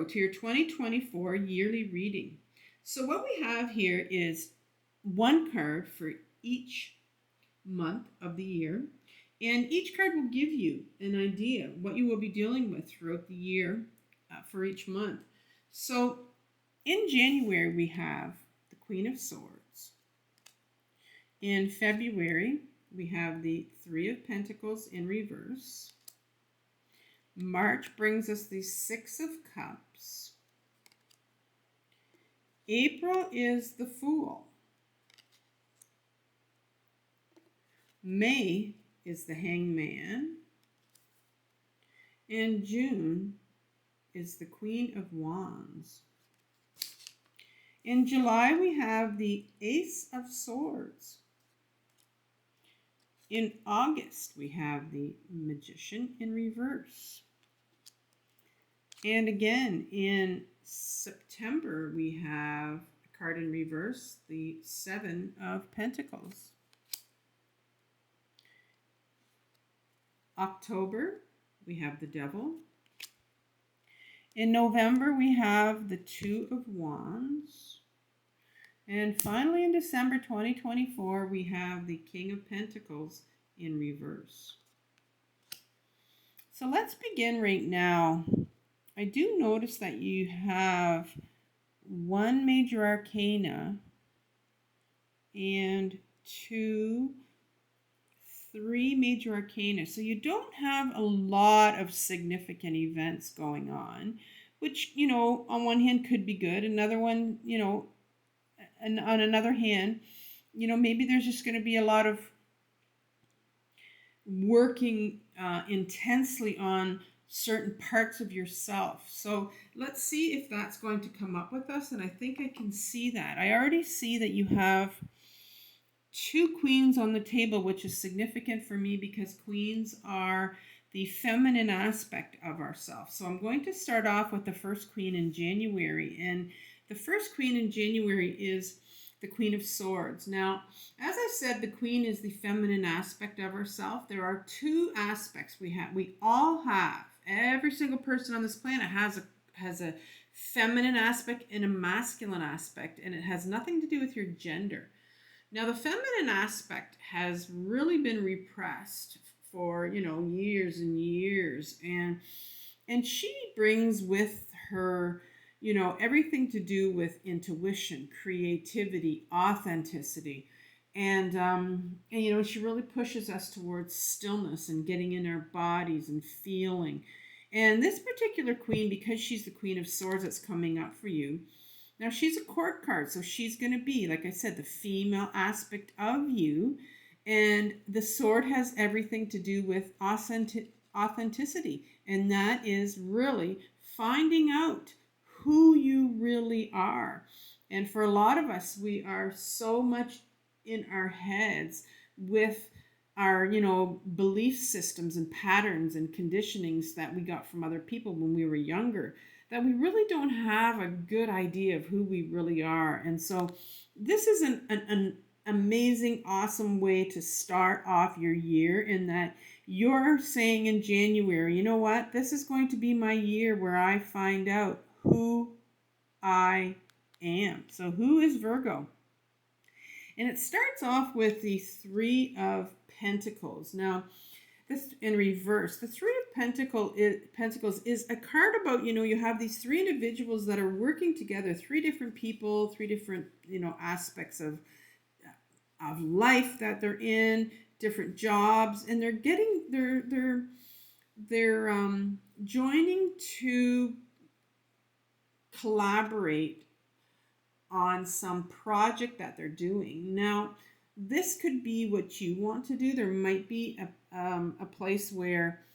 to your 2024 yearly reading. So what we have here is one card for each month of the year, and each card will give you an idea what you will be dealing with throughout the year for each month. So in January, we have the Queen of Swords. In February, we have the Three of Pentacles in reverse. March brings us the Six of Cups. April is the Fool. May is the Hangman. And June is the Queen of Wands. In July, we have the Ace of Swords. In August, we have the Magician in reverse. And again, in September, we have a card in reverse, the Seven of Pentacles. October, we have the Devil. In November, we have the Two of Wands. And finally, in December 2024, we have the King of Pentacles in reverse. So let's begin right now. I do notice that you have one major arcana and three major arcana. So you don't have a lot of significant events going on, which, you know, on one hand could be good. Another one, you know, and on another hand, you know, maybe there's just going to be a lot of working intensely on certain parts of yourself. So let's see if that's going to come up with us. And I think I can see that. I already see that you have two queens on the table, which is significant for me because queens are the feminine aspect of ourselves. So I'm going to start off with the first queen in January. And the first queen in January is the Queen of Swords. Now, as I said, the queen is the feminine aspect of ourselves. There are two aspects we all have. Every single person on this planet has a feminine aspect and a masculine aspect, and it has nothing to do with your gender. Now, the feminine aspect has really been repressed for, you know, years and years, and she brings with her, you know, everything to do with intuition, creativity, authenticity. And you know, she really pushes us towards stillness and getting in our bodies and feeling. And this particular queen, because she's the Queen of Swords that's coming up for you, now she's a court card. So she's going to be, like I said, the female aspect of you. And the sword has everything to do with authenticity. And that is really finding out who you really are. And for a lot of us, we are so much in our heads with our, you know, belief systems and patterns and conditionings that we got from other people when we were younger, that we really don't have a good idea of who we really are. And so this is an amazing, awesome way to start off your year, in that you're saying in January, you know what, this is going to be my year where I find out who I am. So who is Virgo? And it starts off with the Three of Pentacles. Now, this in reverse, the Three of Pentacles is a card about, you know, you have these three individuals that are working together, three different people, three different, you know, aspects of life that they're in, different jobs, and they're joining to collaborate on some project that they're doing. Now, this could be what you want to do. There might be a place where,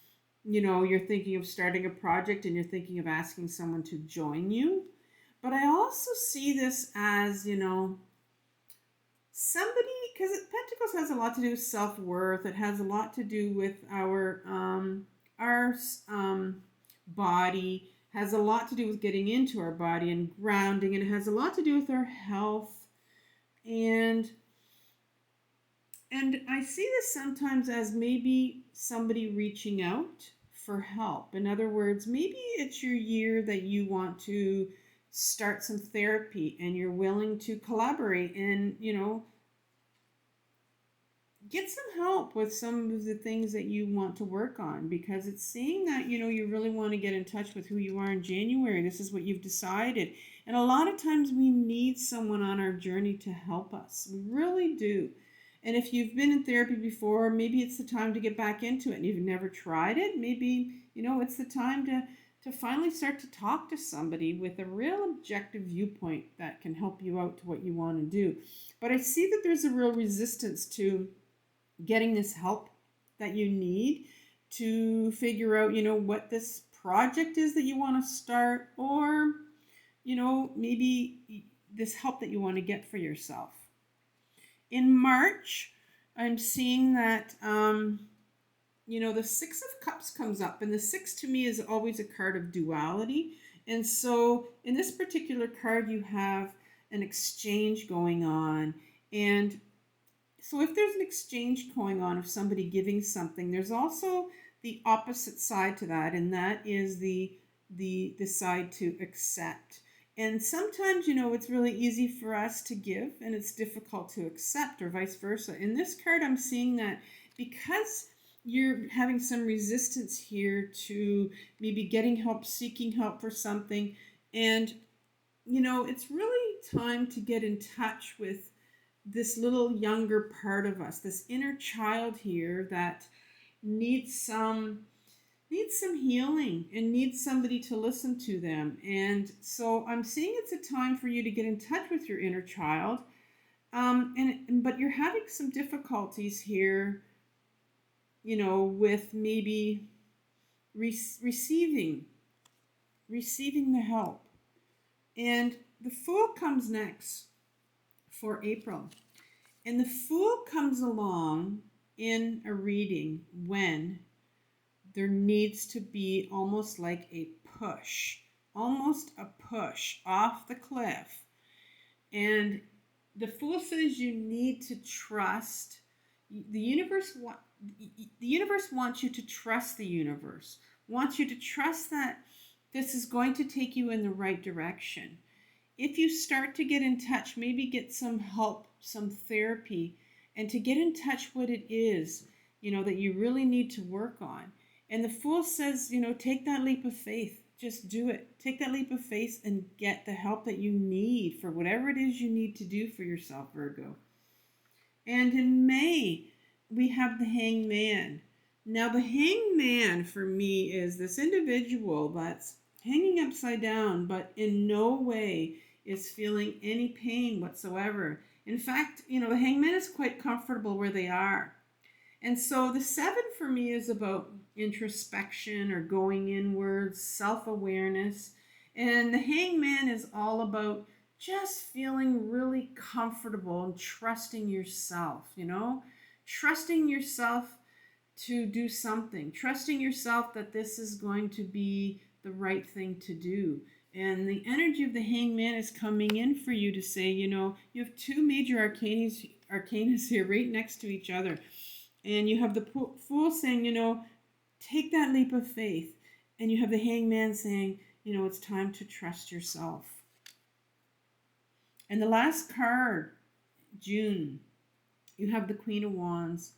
you know, you're thinking of starting a project and you're thinking of asking someone to join you. But I also see this as, you know, somebody, because Pentacles has a lot to do with self-worth. It has a lot to do with our body, has a lot to do with getting into our body and grounding, and it has a lot to do with our health. And I see this sometimes as maybe somebody reaching out for help. In other words, maybe it's your year that you want to start some therapy and you're willing to collaborate and, get some help with some of the things that you want to work on, because it's saying that, you really want to get in touch with who you are in January. This is what you've decided. And a lot of times we need someone on our journey to help us. We really do. And if you've been in therapy before, maybe it's the time to get back into it and you've never tried it. Maybe, it's the time to finally start to talk to somebody with a real objective viewpoint that can help you out to what you want to do. But I see that there's a real resistance to getting this help that you need to figure out, what this project is that you want to start, or, maybe this help that you want to get for yourself. In March, I'm seeing that, the Six of Cups comes up, and the Six to me is always a card of duality. And so in this particular card, you have an exchange going on. And so if there's an exchange going on of somebody giving something, there's also the opposite side to that, and that is the side to accept. And sometimes, it's really easy for us to give and it's difficult to accept, or vice versa. In this card, I'm seeing that because you're having some resistance here to maybe getting help, seeking help for something, and, it's really time to get in touch with this little younger part of us, this inner child here that needs some healing and needs somebody to listen to them. And so I'm seeing it's a time for you to get in touch with your inner child. But you're having some difficulties here, with maybe receiving the help. And the Fool comes next for April. And the Fool comes along in a reading when there needs to be almost like a push off the cliff. And the Fool says you need to trust. The universe wants you to trust the universe, wants you to trust that this is going to take you in the right direction. If you start to get in touch, maybe get some help, some therapy, and to get in touch what it is, that you really need to work on. And the Fool says, take that leap of faith. Just do it. Take that leap of faith and get the help that you need for whatever it is you need to do for yourself, Virgo. And in May, we have the Hangman. Now, the Hangman for me is this individual that's hanging upside down, but in no way is feeling any pain whatsoever. In fact, the Hangman is quite comfortable where they are. And so the 7 for me is about introspection or going inwards, self-awareness. And the Hangman is all about just feeling really comfortable and trusting yourself, trusting yourself to do something, trusting yourself that this is going to be the right thing to do. And the energy of the Hangman is coming in for you to say, you have two major arcanas here right next to each other. And you have the Fool saying, take that leap of faith. And you have the Hangman saying, it's time to trust yourself. And the last card, June, you have the Queen of Wands.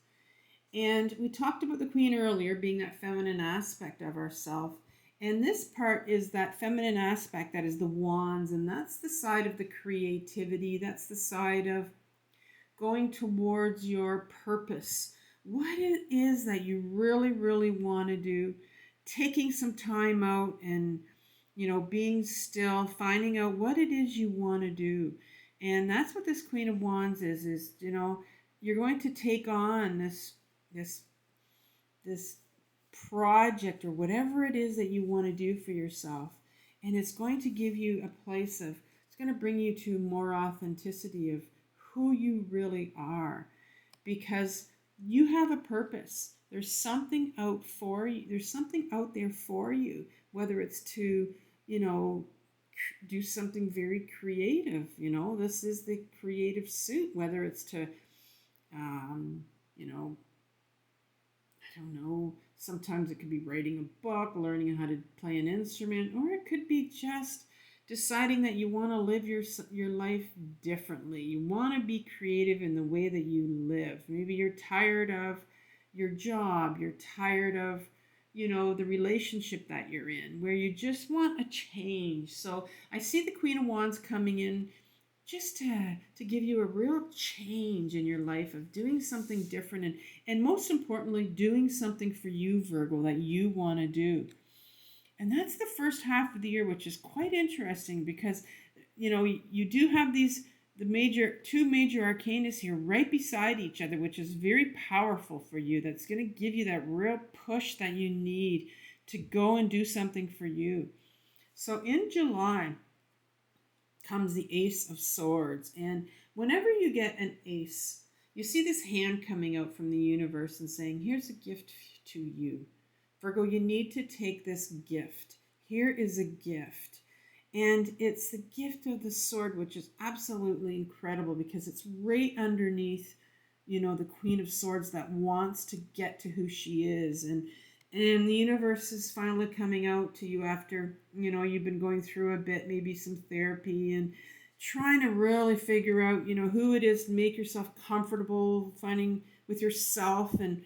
And we talked about the Queen earlier being that feminine aspect of ourself. And this part is that feminine aspect that is the wands, and that's the side of the creativity. That's the side of going towards your purpose. What it is that you really, really want to do. Taking some time out and, being still, finding out what it is you want to do. And that's what this Queen of Wands is, you're going to take on this project or whatever it is that you want to do for yourself, and it's going to give you a place of, it's going to bring you to more authenticity of who you really are, because you have a purpose. There's something out for you. There's something out there for you, whether it's to, do something very creative. This is the creative suit, whether it's to, I don't know, Sometimes it could be writing a book, learning how to play an instrument, or it could be just deciding that you want to live your life differently. You want to be creative in the way that you live. Maybe you're tired of your job, you're tired of the relationship that you're in, where you just want a change. So I see the Queen of Wands coming in just to give you a real change in your life of doing something different, and most importantly, doing something for you, Virgo, that you want to do. And that's the first half of the year, which is quite interesting because, you do have two major arcanas here right beside each other, which is very powerful for you. That's going to give you that real push that you need to go and do something for you. So in July comes the Ace of Swords. And whenever you get an ace, you see this hand coming out from the universe and saying, here's a gift to you. Virgo, you need to take this gift. Here is a gift. And it's the gift of the sword, which is absolutely incredible because it's right underneath, the Queen of Swords that wants to get to who she is. And the universe is finally coming out to you after, you've been going through a bit, maybe some therapy and trying to really figure out, who it is to make yourself comfortable, finding with yourself. And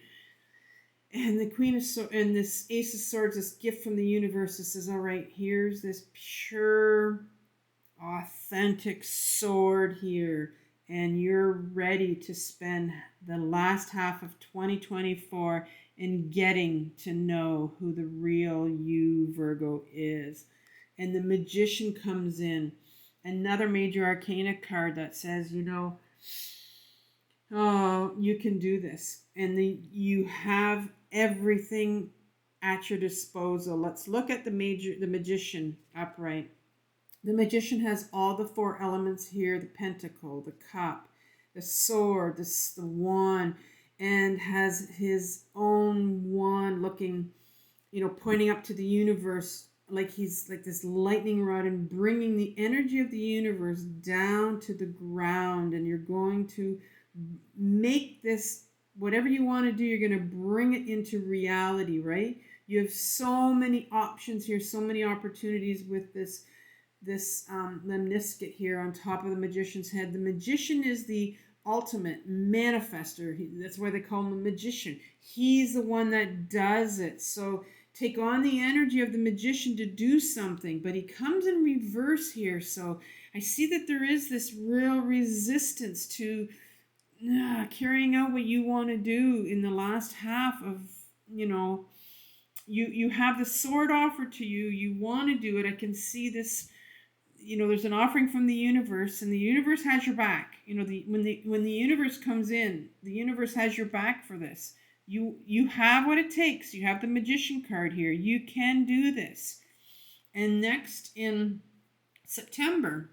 the Queen of Swords and this Ace of Swords, this gift from the universe that says, all right, here's this pure, authentic sword here. And you're ready to spend the last half of 2024 in getting to know who the real you, Virgo, is. And the Magician comes in. Another major arcana card that says, oh, you can do this. And you have everything at your disposal. Let's look at the Magician upright. The Magician has all the four elements here: the Pentacle, the Cup, the Sword, the Wand, and has his own wand looking, pointing up to the universe like he's like this lightning rod and bringing the energy of the universe down to the ground. And you're going to make this, whatever you want to do, you're going to bring it into reality, right? You have so many options here, so many opportunities with this lemniscate here on top of the Magician's head. The Magician is the ultimate manifester. That's why they call him a magician. He's the one that does it. So take on the energy of the Magician to do something, but he comes in reverse here. So I see that there is this real resistance to carrying out what you want to do in the last half of, you have the sword offered to you. You want to do it. I can see this. There's an offering from the universe, and the universe has your back. When the universe comes in, the universe has your back for this. You have what it takes. You have the Magician card here. You can do this. And next in September,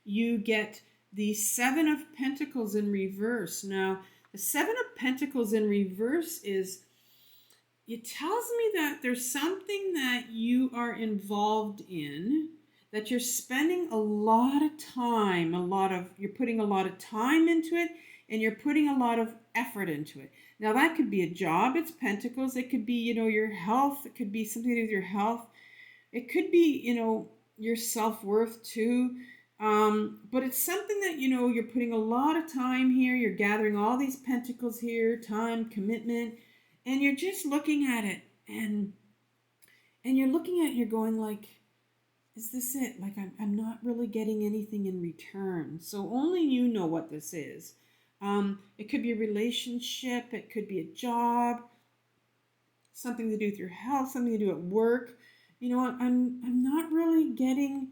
you get the Seven of Pentacles in reverse. Now, the Seven of Pentacles in reverse it tells me that there's something that you are involved in, that you're spending a lot of time, you're putting a lot of time into it, and you're putting a lot of effort into it. Now that could be a job, it's Pentacles, it could be, your health, it could be something to do with your health, it could be, your self-worth too, but it's something that, you're putting a lot of time here, you're gathering all these Pentacles here, time, commitment, and you're just looking at it, and you're looking at it, you're going like, is this it? Like, I'm not really getting anything in return. So only you know what this is. It could be a relationship. It could be a job. Something to do with your health. Something to do at work. I'm not really getting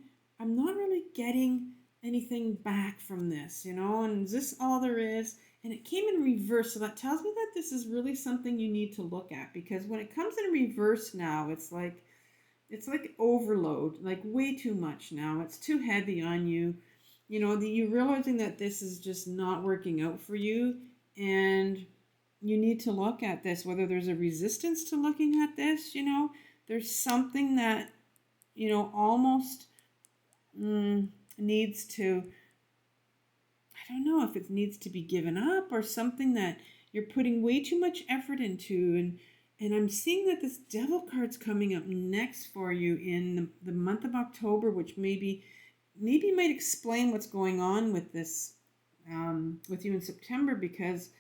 anything back from this. And is this all there is? And it came in reverse. So that tells me that this is really something you need to look at, because when it comes in reverse now, it's like overload, like way too much now. It's too heavy on you. You're realizing that this is just not working out for you, and you need to look at this, whether there's a resistance to looking at this, there's something that, almost needs to, I don't know if it needs to be given up, or something that you're putting way too much effort into, And I'm seeing that this devil card's coming up next for you in the month of October, which maybe might explain what's going on with this, with you in September, because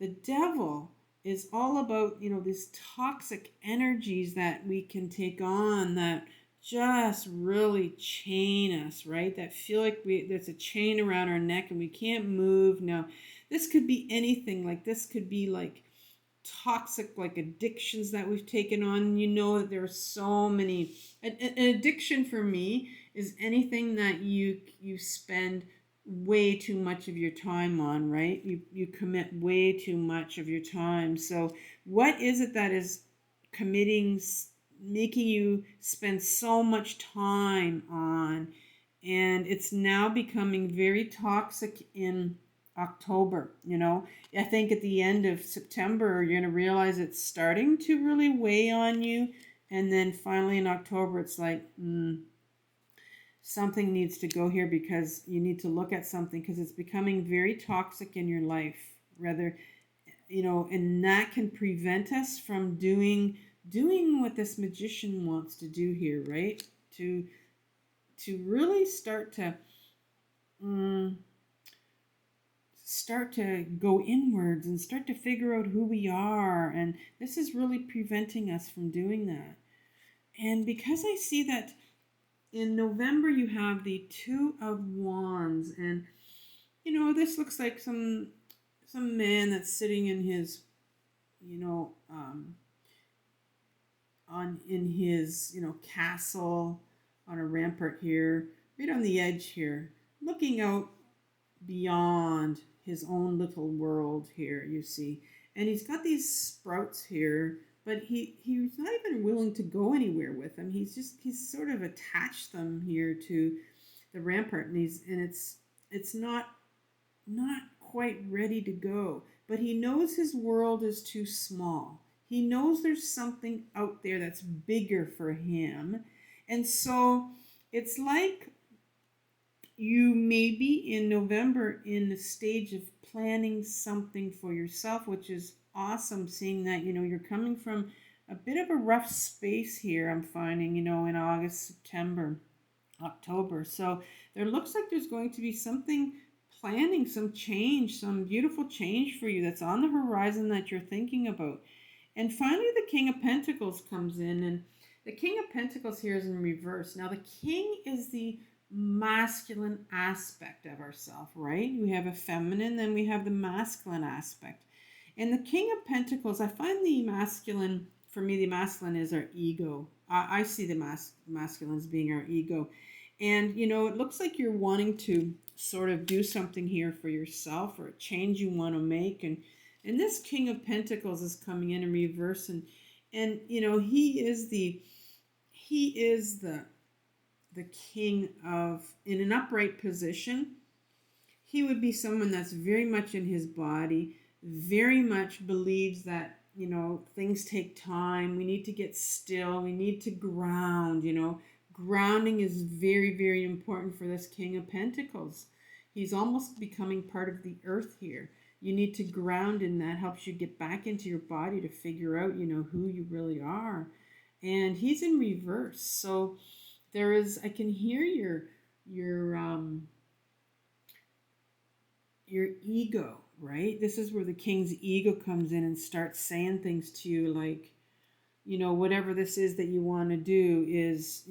the devil is all about, these toxic energies that we can take on that just really chain us, right? That feel like there's a chain around our neck and we can't move. Now, this could be anything. Like, this could be like toxic, like addictions that we've taken on. You know that there are so many. An addiction for me is anything that you spend way too much of your time on, right? You commit way too much of your time. So what is it that is committing, making you spend so much time on? And it's now becoming very toxic in October. I think at the end of September you're going to realize it's starting to really weigh on you, and then finally in October it's like, something needs to go here, because you need to look at something, because it's becoming very toxic in your life, rather, and that can prevent us from doing what this magician wants to do here, right? To really start to go inwards and start to figure out who we are, and this is really preventing us from doing that. And because I see that in November you have the Two of Wands, and this looks like some man that's sitting in his in his castle on a rampart here, right on the edge here, looking out beyond his own little world here, you see. And he's got these sprouts here, but he's not even willing to go anywhere with them. He's sort of attached them here to the rampart, and it's not quite ready to go. But he knows his world is too small. He knows there's something out there that's bigger for him. And so it's like you may be in November in the stage of planning something for yourself, which is awesome, seeing that, you're coming from a bit of a rough space here, I'm finding, in August, September, October. So there looks like there's going to be something, planning some change, some beautiful change for you that's on the horizon that you're thinking about. And finally, the King of Pentacles comes in, and the King of Pentacles here is in reverse. Now, the King is the masculine aspect of ourselves, right? We have a feminine, then we have the masculine aspect. And the King of Pentacles, I find the masculine, for me, the masculine is our ego. I see the masculine as being our ego. And, it looks like you're wanting to sort of do something here for yourself, or a change you want to make. And this King of Pentacles is coming in reverse, and he is the king of, in an upright position. He would be someone that's very much in his body, very much believes that things take time. We need to get still. We need to ground. Grounding is very, very important for this King of Pentacles. He's almost becoming part of the earth here. You need to ground, and that helps you get back into your body to figure out, who you really are. And he's in reverse. So there is, I can hear your ego, right? This is where the King's ego comes in and starts saying things to you like, whatever this is that you want to do is,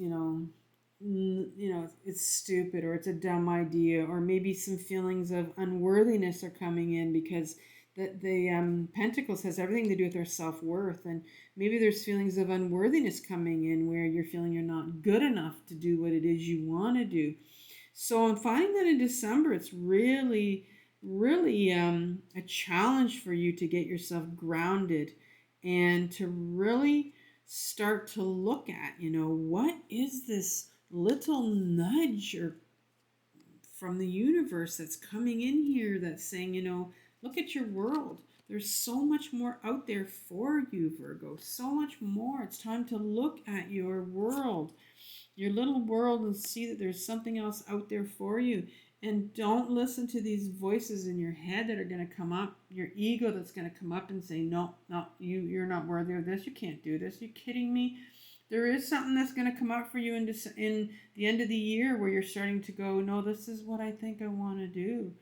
it's stupid, or it's a dumb idea, or maybe some feelings of unworthiness are coming in, because the Pentacles has everything to do with our self-worth, and maybe there's feelings of unworthiness coming in where you're feeling you're not good enough to do what it is you want to do. So I'm finding that in December it's really, really a challenge for you to get yourself grounded, and to really start to look at, what is this little nudge or from the universe that's coming in here that's saying, look at your world. There's so much more out there for you, Virgo. So much more. It's time to look at your world, your little world, and see that there's something else out there for you. And don't listen to these voices in your head that are going to come up, your ego that's going to come up and say, no, no, you're not worthy of this. You can't do this. You kidding me? There is something that's going to come up for you in the end of the year where you're starting to go, no, this is what I think I want to do.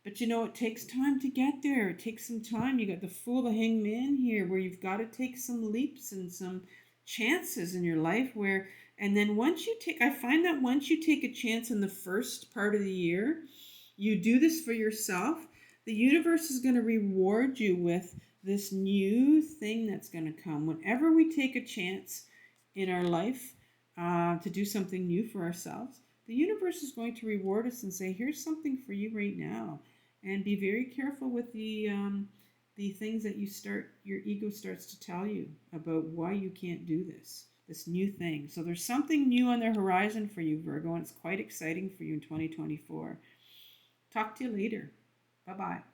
But you know, it takes time to get there. It takes some time. You got the Fool, the Hanged Man here, where you've got to take some leaps and some chances in your life where, and then I find that once you take a chance in the first part of the year, you do this for yourself, the universe is going to reward you with this new thing that's going to come. Whenever we take a chance in our life to do something new for ourselves, the universe is going to reward us and say, here's something for you right now. And be very careful with the things that your ego starts to tell you about why you can't do this new thing. So there's something new on the horizon for you, Virgo, and it's quite exciting for you in 2024. Talk to you later. Bye-bye.